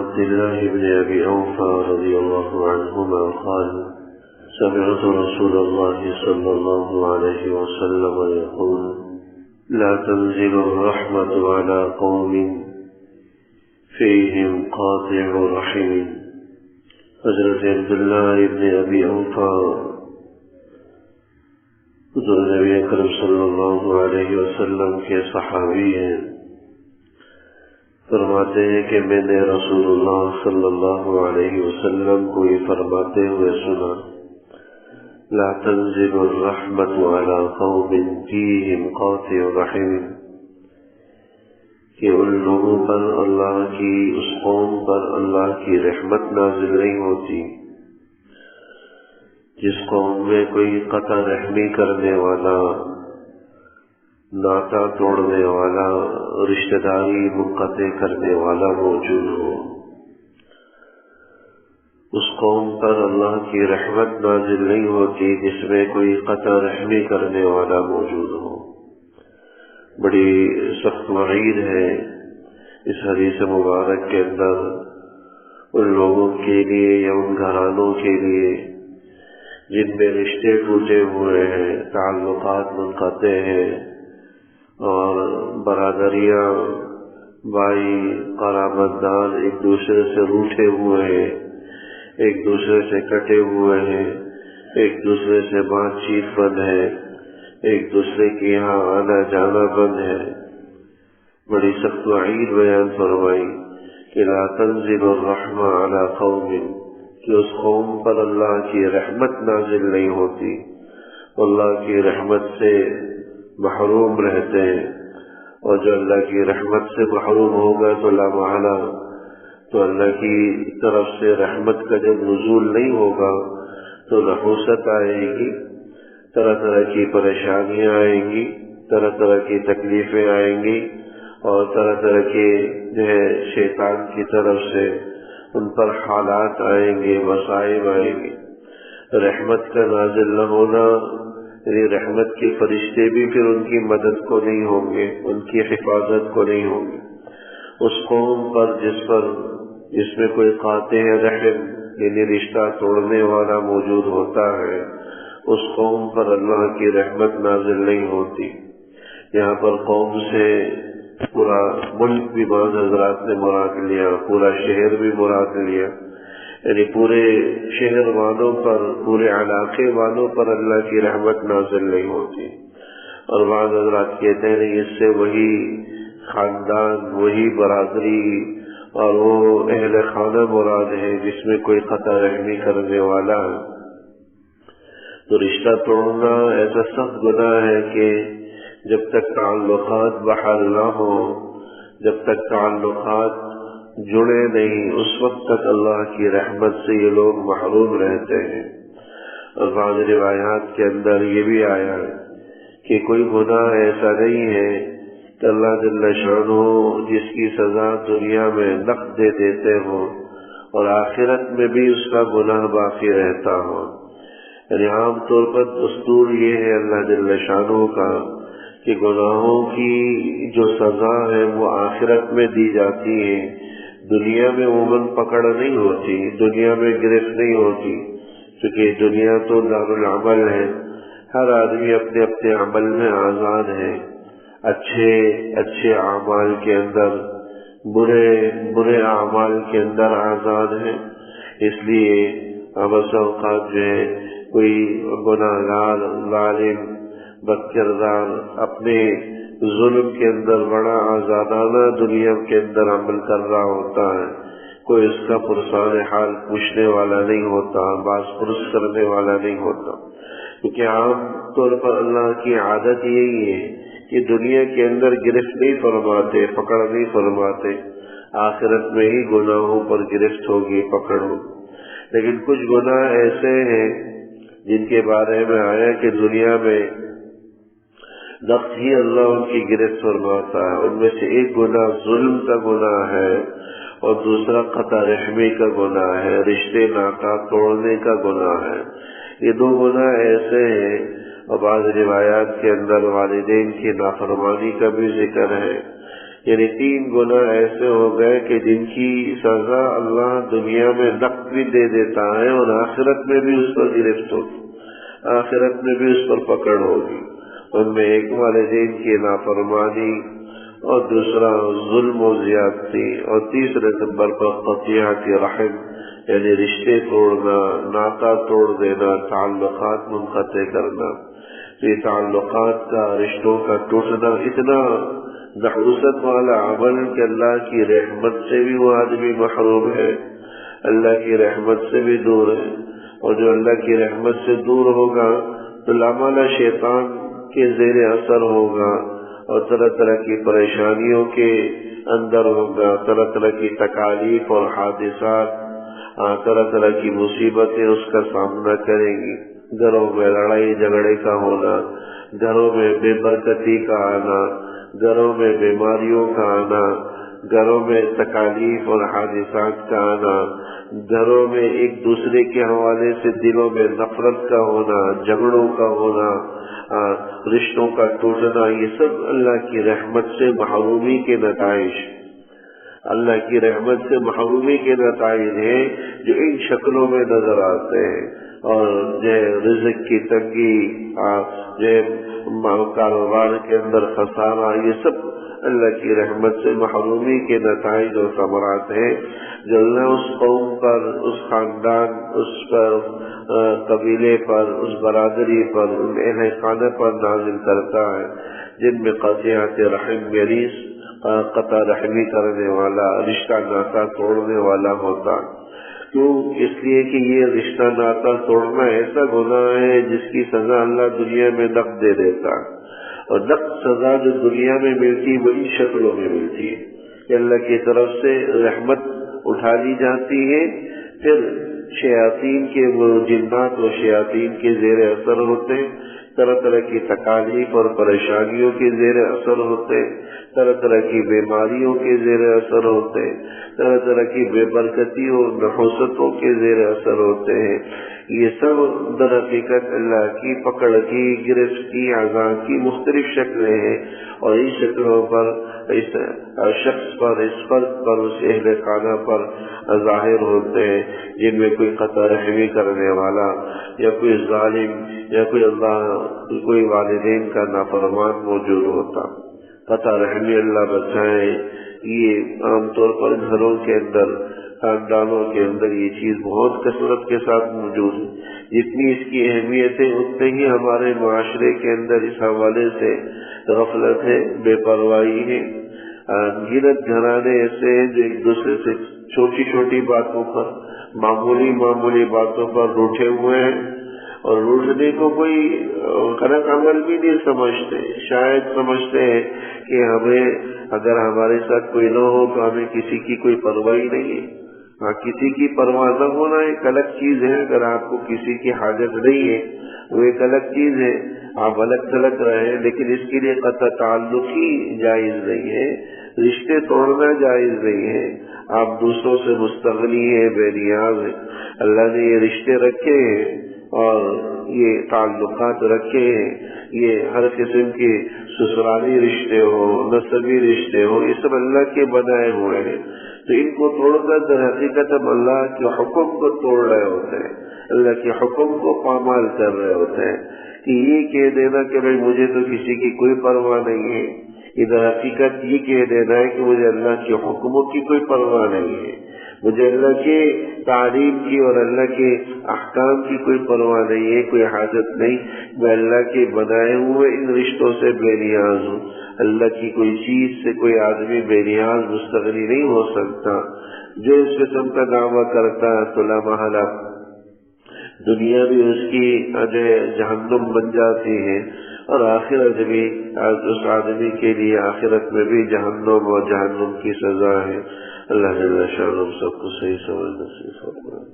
عبد الله بن أبي أوفى رضي الله عنهما قال سمعت رسول الله صلى الله عليه وسلم يقول لا تنزل الرحمة على قوم فيهم قاطع رحم. حضرت عبداللہ ابن ابی اوفا حضور نبی اکرم صلی اللہ علیہ وسلم کے صحابی ہیں، فرماتے ہیں کہ میں نے رسول اللہ صلی اللہ علیہ وسلم کو یہ فرماتے ہوئے سنا لا تنزل الرحمت على قوم فیہم قاطع رحم، کہ ان لوگوں پر اللہ کی، اس قوم پر اللہ کی رحمت نازل نہیں ہوتی جس قوم میں کوئی قطع رحمی کرنے والا، ناتا توڑنے والا، رشتہ داری منقطع کرنے والا موجود ہو۔ اس قوم پر اللہ کی رحمت نازل نہیں ہوتی جس میں کوئی قطع رحمی کرنے والا موجود ہو۔ بڑی سخت وعید ہے اس حدیث مبارک کے اندر ان لوگوں کے لیے یا ان گھرانوں کے لیے جن میں رشتے ٹوٹے ہوئے ہیں، تعلقات منقطع ہیں اور برادریاں، بھائی، قرابت دار ایک دوسرے سے روٹھے ہوئے ہیں، ایک دوسرے سے کٹے ہوئے ہیں، ایک دوسرے سے بات چیت بند ہے، ایک دوسرے کے یہاں آنا جانا بند ہے۔ بڑی سخت وعید بیان فرمائی کہ لا تنزل الرحمہ علی قوم، کہ اس قوم پر اللہ کی رحمت نازل نہیں ہوتی، اللہ کی رحمت سے محروم رہتے ہیں، اور جو اللہ کی رحمت سے محروم ہوگا تو لا محالہ تو اللہ کی طرف سے رحمت کا جب نزول نہیں ہوگا تو نحوست آئے گی، طرح طرح کی پریشانیاں آئیں گی، طرح طرح کی تکلیفیں آئیں گی، اور طرح طرح کے شیطان کی طرف سے ان پر حالات آئیں گے، مصائب آئیں گے۔ رحمت کا نازل نہ ہونا یعنی رحمت کے فرشتے بھی پھر ان کی مدد کو نہیں ہوں گے، ان کی حفاظت کو نہیں ہوں گے۔ اس قوم پر جس میں کوئی قاطع رحم یعنی رشتہ توڑنے والا موجود ہوتا ہے، اس قوم پر اللہ کی رحمت نازل نہیں ہوتی۔ یہاں پر قوم سے پورا ملک بھی بعض حضرات نے مراد لیا، پورا شہر بھی مراد لیا، یعنی پورے شہر والوں پر، پورے علاقے والوں پر اللہ کی رحمت نازل نہیں ہوتی۔ اور بعض حضرات کہتے ہیں اس سے وہی خاندان، وہی برادری اور وہ اہل خانہ مراد ہے جس میں کوئی قطع رحمی کرنے والا ہے۔ تو رشتہ توڑنا ایسا سخت گناہ ہے کہ جب تک تعلقات بحال نہ ہو، جب تک تعلقات جڑے نہیں، اس وقت تک اللہ کی رحمت سے یہ لوگ محروم رہتے ہیں۔ اور بعض روایات کے اندر یہ بھی آیا کہ کوئی گناہ ایسا نہیں ہے کہ اللہ جل شانہ جس کی سزا دنیا میں نقد دے دیتے ہو اور آخرت میں بھی اس کا گناہ باقی رہتا ہو۔ یعنی عام طور پر دستور یہ ہے اللہ جل شانہ کا کہ گناہوں کی جو سزا ہے وہ آخرت میں دی جاتی ہے، دنیا میں عموماً پکڑ نہیں ہوتی، دنیا میں گرفت نہیں ہوتی، کیونکہ دنیا تو دار العمل ہے، ہر آدمی اپنے اپنے عمل میں آزاد ہے، اچھے اعمال کے اندر، برے اعمال کے اندر آزاد ہے۔ اس لیے بس اوقات جو ہے کوئی گناہگار، ظالم، بد کردار اپنے ظلم کے اندر بڑا آزادانہ دنیا کے اندر عمل کر رہا ہوتا ہے، کوئی اس کا پرسان حال پوچھنے والا نہیں ہوتا، باز پرس کرنے والا نہیں ہوتا، کیونکہ عام طور پر اللہ کی عادت یہی ہے کہ دنیا کے اندر گرفت نہیں فرماتے، پکڑ نہیں فرماتے، آخرت میں ہی گناہوں پر گرفت ہوگی، پکڑ ہوگی۔ لیکن کچھ گناہ ایسے ہیں جن کے بارے میں آیا کہ دنیا میں نقص ہی اللہ ان کی گرفت فرماتا ہے۔ ان میں سے ایک گناہ ظلم کا گناہ ہے اور دوسرا قطع رحمی کا گناہ ہے، رشتے ناتا توڑنے کا گناہ ہے۔ یہ دو گناہ ایسے ہیں، اور بعض روایات کے اندر والدین کی نافرمانی کا بھی ذکر ہے۔ یعنی 3 گناہ ایسے ہو گئے کہ جن کی سزا اللہ دنیا میں نقد بھی دے دیتا ہے اور آخرت میں بھی اس پر گرفت ہوگی، آخرت میں بھی اس پر پکڑ ہوگی۔ ان میں ایک والدین کی نافرمانی، اور دوسرا ظلم و زیادتی، اور تیسرے نمبر پر قطیعت رحم یعنی رشتے توڑنا، ناطا توڑ دینا، تعلقات منقطع کرنا۔ یہ تعلقات کا، رشتوں کا ٹوٹنا اتنا نحوست والا عمل کہ اللہ کی رحمت سے بھی وہ آدمی محروم ہے، اللہ کی رحمت سے بھی دور ہے۔ اور جو اللہ کی رحمت سے دور ہوگا تو لامالہ شیطان کے زیر اثر ہوگا اور طرح طرح کی پریشانیوں کے اندر ہوگا، طرح طرح کی تکالیف اور حادثات، طرح طرح کی مصیبتیں اس کا سامنا کریں گی۔ گھروں میں لڑائی جھگڑے کا ہونا، گھروں میں بے برکتی کا آنا، گھروں میں بیماریوں کا آنا، گھروں میں تکالیف اور حادثات کا آنا، گھروں میں ایک دوسرے کے حوالے سے دلوں میں نفرت کا ہونا، جھگڑوں کا ہونا، رشتوں کا ٹوٹنا، یہ سب اللہ کی رحمت سے محرومی کے نتائج، اللہ کی رحمت سے محرومی کے نتائج ہیں جو ان شکلوں میں نظر آتے ہیں۔ اور جو رزق کی تنگی، جو کاروبار کے اندر خسارہ، یہ سب اللہ کی رحمت سے محرومی کے نتائج اور ثمرات ہیں جو اللہ اس قوم پر، اس خاندان، اس پر قبیلے پر، اس برادری پر، ان اہل خانہ پر نازل کرتا ہے جن میں قطیعت رحم یعنی قطع رحمی کرنے والا، رشتہ ناطا توڑنے والا ہوتا۔ کیوں؟ اس لیے کہ یہ رشتہ ناطا توڑنا ایسا گناہ ہے جس کی سزا اللہ دنیا میں نقد دے دیتا ہے، اور نقد سزا جو دنیا میں ملتی وہ ان شکلوں میں ملتی ہے کہ اللہ کی طرف سے رحمت اٹھا لی جاتی ہے، پھر شیاطین کے، وہ جنات و شیاطین کے زیر اثر ہوتے ہیں، طرح طرح کی تکالیف اور پریشانیوں کے زیر اثر ہوتے، طرح طرح کی بیماریوں کے زیر اثر ہوتے، طرح طرح کی بے برکتی اور نحوستوں کے زیر اثر ہوتے ہیں۔ یہ سب در حقیقت اللہ کی پکڑ کی، گرفت کی، عذاب کی مختلف شکلیں ہیں، اور ان شکلوں پر اس شخص پر، اس فرد پر، اس اہل خانہ پر ظاہر ہوتے ہیں جن میں کوئی قطع رحمی کرنے والا، یا کوئی ظالم، یا کوئی والدین کا نافرمان موجود ہوتا۔ قطع رحمی اللہ بچائے، یہ عام طور پر گھروں کے اندر، خاندانوں کے اندر یہ چیز بہت کثرت کے ساتھ موجود ہے۔ جتنی اس کی اہمیت ہے اتنے ہی ہمارے معاشرے کے اندر اس حوالے سے غفلت ہے، بے پرواہی ہے۔ گرد گھرانے ایسے ہیں جو ایک دوسرے سے چھوٹی چھوٹی باتوں پر، معمولی باتوں پر روٹھے ہوئے ہیں، اور روٹنے کو کوئی غلط عمل بھی نہیں سمجھتے، شاید سمجھتے ہیں کہ ہمیں اگر ہمارے ساتھ کوئی نہ ہو تو ہمیں کسی کی کوئی پرواہ نہیں ہے۔ ہاں، کسی کی پرواہ نہ ہونا ایک الگ چیز ہے، اگر آپ کو کسی کی حاجت نہیں ہے وہ ایک الگ چیز ہے، آپ الگ تھلگ رہے، لیکن اس کے لیے قطع تعلق ہی جائز نہیں ہے، رشتے توڑنا جائز نہیں ہے، آپ دوسروں سے مستغنی ہیں، بے نیاز ہیں۔ اللہ نے یہ رشتے رکھے ہیں اور یہ تعلقات رکھے ہیں، یہ ہر قسم کے سسرالی رشتے ہو، نسبی رشتے ہو، یہ سب اللہ کے بنائے ہوئے ہیں، تو ان کو توڑ کر در حقیقت ہم اللہ کے حکم کو توڑ رہے ہوتے ہیں، اللہ کے حکم کو پامال کر رہے ہوتے ہیں کہ یہ کہہ دینا کہ بھائی مجھے تو کسی کی کوئی پرواہ نہیں ہے، ادھر حقیقت یہ کہہ دینا ہے کہ مجھے اللہ کے حکموں کی کوئی پرواہ نہیں ہے، مجھے اللہ کے تعلیم کی اور اللہ کے احکام کی کوئی پرواہ نہیں ہے، کوئی حاجت نہیں، میں اللہ کے بنائے ہوئے ان رشتوں سے بے نیاز ہوں۔ اللہ کی کوئی چیز سے کوئی آدمی بے نیاز مستغنی نہیں ہو سکتا۔ جو اس قسم کا دعویٰ کرتا ہے تو لا محالہ دنیا بھی اس کی جہنم بن جاتی ہے، اور آخرت بھی اس آدمی کے لیے آخرت میں بھی جہنم اور جہنم کی سزا ہے۔ اللہ جل شانہ سب کو صحیح سمجھ نصیب فرمائے۔